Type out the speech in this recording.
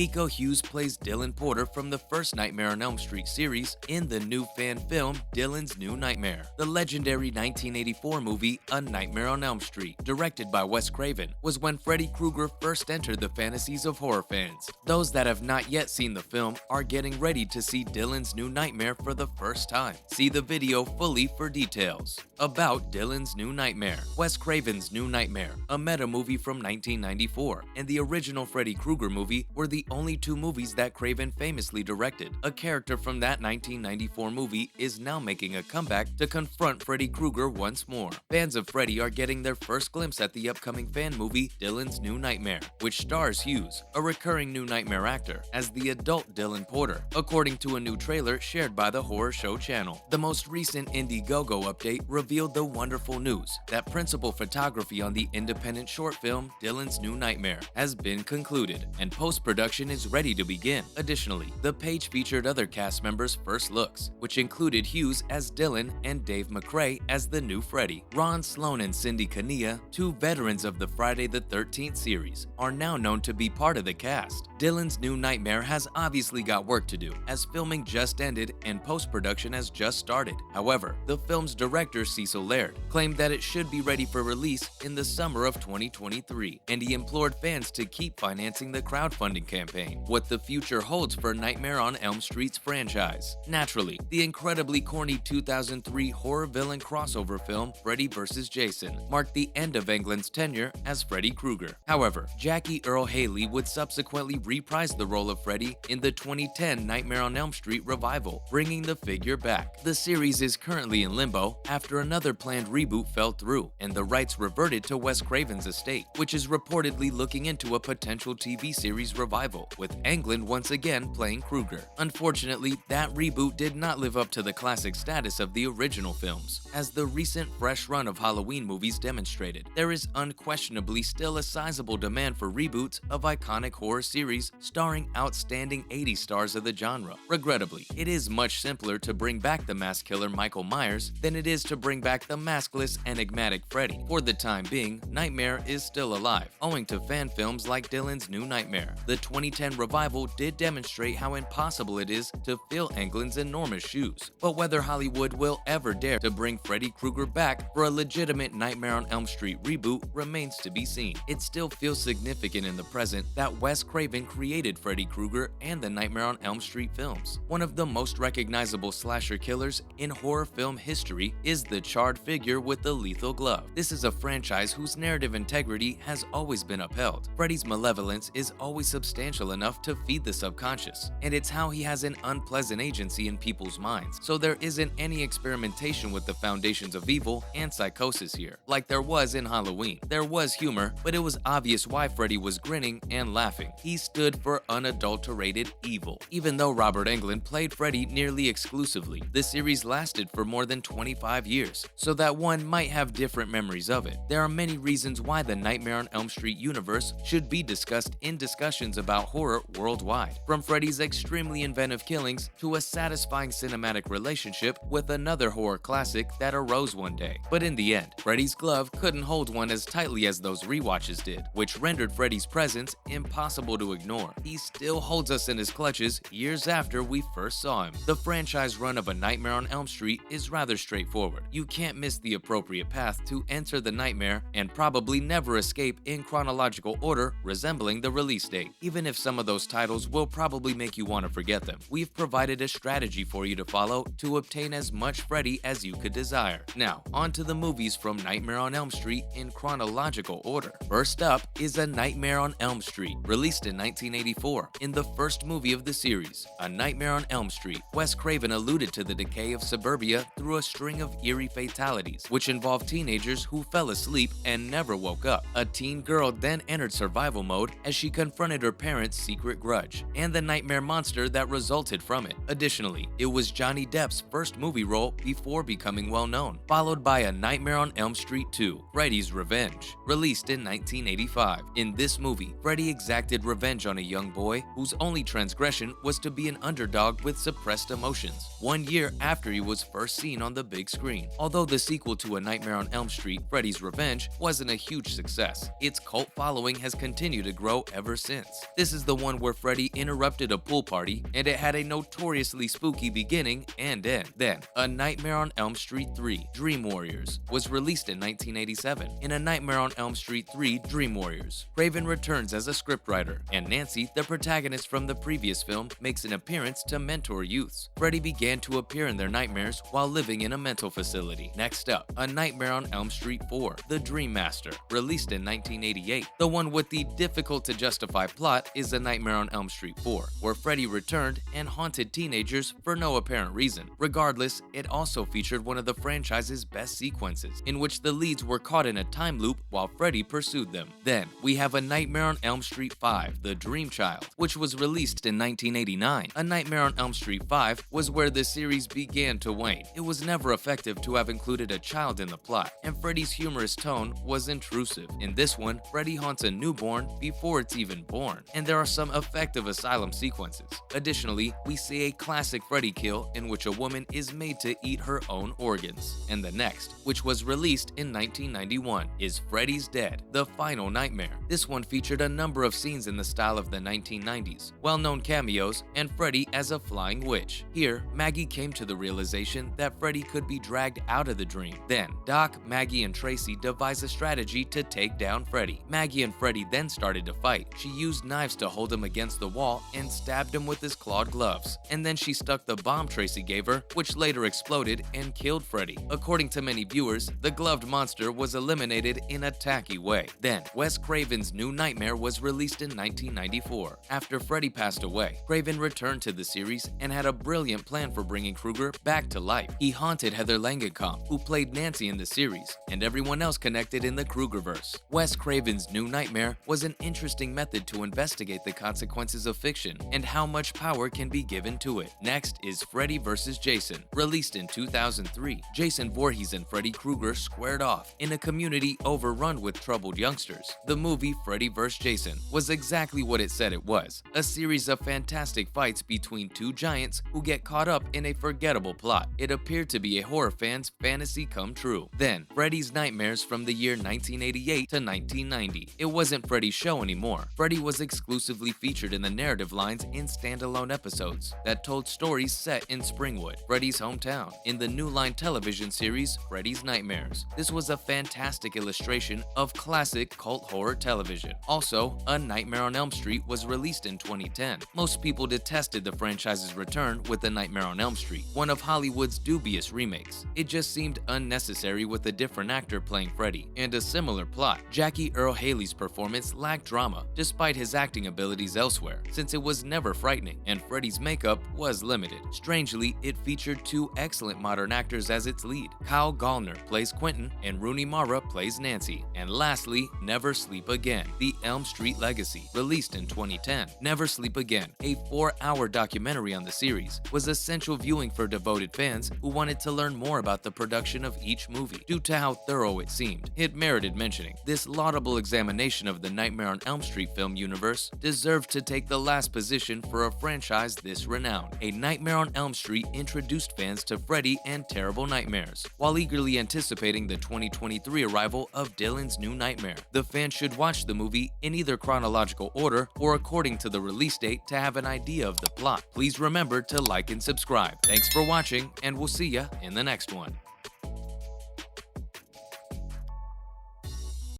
Miko Hughes plays Dylan Porter from the first Nightmare on Elm Street series in the new fan film Dylan's New Nightmare. The legendary 1984 movie A Nightmare on Elm Street, directed by Wes Craven, was when Freddy Krueger first entered the fantasies of horror fans. Those that have not yet seen the film are getting ready to see Dylan's New Nightmare for the first time. See the video fully for details. About Dylan's New Nightmare. Wes Craven's New Nightmare, a meta movie from 1994, and the original Freddy Krueger movie were the only two movies that Craven famously directed. A character from that 1994 movie is now making a comeback to confront Freddy Krueger once more. Fans of Freddy are getting their first glimpse at the upcoming fan movie Dylan's New Nightmare, which stars Hughes, a recurring New Nightmare actor, as the adult Dylan Porter, according to a new trailer shared by the Horror Show channel. The most recent Indiegogo update revealed the wonderful news that principal photography on the independent short film Dylan's New Nightmare has been concluded, and post-production is ready to begin. Additionally, the page featured other cast members' first looks, which included Hughes as Dylan and Dave McRae as the new Freddy. Ron Sloan and Cindy Kania, two veterans of the Friday the 13th series, are now known to be part of the cast. Dylan's New Nightmare has obviously got work to do, as filming just ended and post-production has just started. However, the film's director Cecil Laird claimed that it should be ready for release in the summer of 2023, and he implored fans to keep financing the crowdfunding campaign. What the future holds for Nightmare on Elm Street's franchise. Naturally, the incredibly corny 2003 horror villain crossover film Freddy vs. Jason marked the end of Englund's tenure as Freddy Krueger. However, Jackie Earle Haley would subsequently reprise the role of Freddy in the 2010 Nightmare on Elm Street revival, bringing the figure back. The series is currently in limbo after another planned reboot fell through, and the rights reverted to Wes Craven's estate, which is reportedly looking into a potential TV series revival, with Englund once again playing Krueger. Unfortunately, that reboot did not live up to the classic status of the original films. As the recent fresh run of Halloween movies demonstrated, there is unquestionably still a sizable demand for reboots of iconic horror series starring outstanding 80s stars of the genre. Regrettably, it is much simpler to bring back the mask killer Michael Myers than it is to bring back the maskless, enigmatic Freddy. For the time being, Nightmare is still alive, owing to fan films like Dylan's New Nightmare. The 2010 revival did demonstrate how impossible it is to fill Englund's enormous shoes. But whether Hollywood will ever dare to bring Freddy Krueger back for a legitimate Nightmare on Elm Street reboot remains to be seen. It still feels significant in the present that Wes Craven created Freddy Krueger and the Nightmare on Elm Street films. One of the most recognizable slasher killers in horror film history is the charred figure with the lethal glove. This is a franchise whose narrative integrity has always been upheld. Freddy's malevolence is always substantial enough to feed the subconscious, and it's how he has an unpleasant agency in people's minds, so there isn't any experimentation with the foundations of evil and psychosis here, like there was in Halloween. There was humor, but it was obvious why Freddy was grinning and laughing. He stood for unadulterated evil. Even though Robert Englund played Freddy nearly exclusively, the series lasted for more than 25 years, so that one might have different memories of it. There are many reasons why the Nightmare on Elm Street universe should be discussed in discussions about horror worldwide, from Freddy's extremely inventive killings to a satisfying cinematic relationship with another horror classic that arose one day. But in the end, Freddy's glove couldn't hold one as tightly as those rewatches did, which rendered Freddy's presence impossible to ignore. He still holds us in his clutches years after we first saw him. The franchise run of A Nightmare on Elm Street is rather straightforward. You can't miss the appropriate path to enter the nightmare and probably never escape in chronological order resembling the release date. Even if some of those titles will probably make you want to forget them, we've provided a strategy for you to follow to obtain as much Freddy as you could desire. Now, on to the movies from Nightmare on Elm Street in chronological order. First up is A Nightmare on Elm Street, released in 1984. In the first movie of the series, A Nightmare on Elm Street, Wes Craven alluded to the decay of suburbia through a string of eerie fatalities, which involved teenagers who fell asleep and never woke up. A teen girl then entered survival mode as she confronted her parents' secret grudge, and the nightmare monster that resulted from it. Additionally, it was Johnny Depp's first movie role before becoming well known, followed by A Nightmare on Elm Street 2, Freddy's Revenge, released in 1985. In this movie, Freddy exacted revenge on a young boy whose only transgression was to be an underdog with suppressed emotions, 1 year after he was first seen on the big screen. Although the sequel to A Nightmare on Elm Street, Freddy's Revenge, wasn't a huge success, its cult following has continued to grow ever since. This This is the one where Freddy interrupted a pool party and it had a notoriously spooky beginning and end. Then, A Nightmare on Elm Street 3 Dream Warriors was released in 1987. In A Nightmare on Elm Street 3 Dream Warriors, Craven returns as a scriptwriter, and Nancy, the protagonist from the previous film, makes an appearance to mentor youths. Freddy began to appear in their nightmares while living in a mental facility. Next up, A Nightmare on Elm Street 4 The Dream Master, released in 1988. The one with the difficult-to-justify plot is A Nightmare on Elm Street 4, where Freddy returned and haunted teenagers for no apparent reason. Regardless, it also featured one of the franchise's best sequences, in which the leads were caught in a time loop while Freddy pursued them. Then, we have A Nightmare on Elm Street 5 The Dream Child, which was released in 1989. A Nightmare on Elm Street 5 was where the series began to wane. It was never effective to have included a child in the plot, and Freddy's humorous tone was intrusive. In this one, Freddy haunts a newborn before it's even born, and there are some effective asylum sequences. Additionally, we see a classic Freddy kill in which a woman is made to eat her own organs. And the next, which was released in 1991, is Freddy's Dead The Final Nightmare. This one featured a number of scenes in the style of the 1990s, well-known cameos, and Freddy as a flying witch. Here, Maggie came to the realization that Freddy could be dragged out of the dream. Then, Doc, Maggie, and Tracy devise a strategy to take down Freddy. Maggie and Freddy then started to fight. She used knives to hold him against the wall and stabbed him with his clawed gloves. And then she stuck the bomb Tracy gave her, which later exploded and killed Freddy. According to many viewers, the gloved monster was eliminated in a tacky way. Then, Wes Craven's New Nightmare was released in 1994. After Freddy passed away, Craven returned to the series and had a brilliant plan for bringing Krueger back to life. He haunted Heather Langenkamp, who played Nancy in the series, and everyone else connected in the Kruegerverse. Wes Craven's New Nightmare was an interesting method to investigate the consequences of fiction and how much power can be given to it. Next is Freddy vs. Jason, released in 2003. Jason Voorhees and Freddy Krueger squared off in a community overrun with troubled youngsters. The movie Freddy vs. Jason was exactly what it said it was, a series of fantastic fights between two giants who get caught up in a forgettable plot. It appeared to be a horror fan's fantasy come true. Then, Freddy's Nightmares from the year 1988 to 1990. It wasn't Freddy's show anymore. Freddy was exclusively featured in the narrative lines in standalone episodes that told stories set in Springwood, Freddy's hometown, in the New Line television series Freddy's Nightmares. This was a fantastic illustration of classic cult horror television. Also, A Nightmare on Elm Street was released in 2010. Most people detested the franchise's return with A Nightmare on Elm Street, one of Hollywood's dubious remakes. It just seemed unnecessary with a different actor playing Freddy, and a similar plot. Jackie Earle Haley's performance lacked drama, despite his acting abilities elsewhere, since it was never frightening, and Freddy's makeup was limited. Strangely, it featured two excellent modern actors as its lead. Kyle Gallner plays Quentin, and Rooney Mara plays Nancy. And lastly, Never Sleep Again, The Elm Street Legacy, released in 2010. Never Sleep Again, a 4-hour documentary on the series, was essential viewing for devoted fans who wanted to learn more about the production of each movie, due to how thorough it seemed. It merited mentioning. This laudable examination of the Nightmare on Elm Street film universe deserved to take the last position for a franchise this renowned. A Nightmare on Elm Street introduced fans to Freddy and terrible nightmares, while eagerly anticipating the 2023 arrival of Dylan's New Nightmare. The fans should watch the movie in either chronological order or according to the release date to have an idea of the plot. Please remember to like and subscribe. Thanks for watching, and we'll see ya in the next one.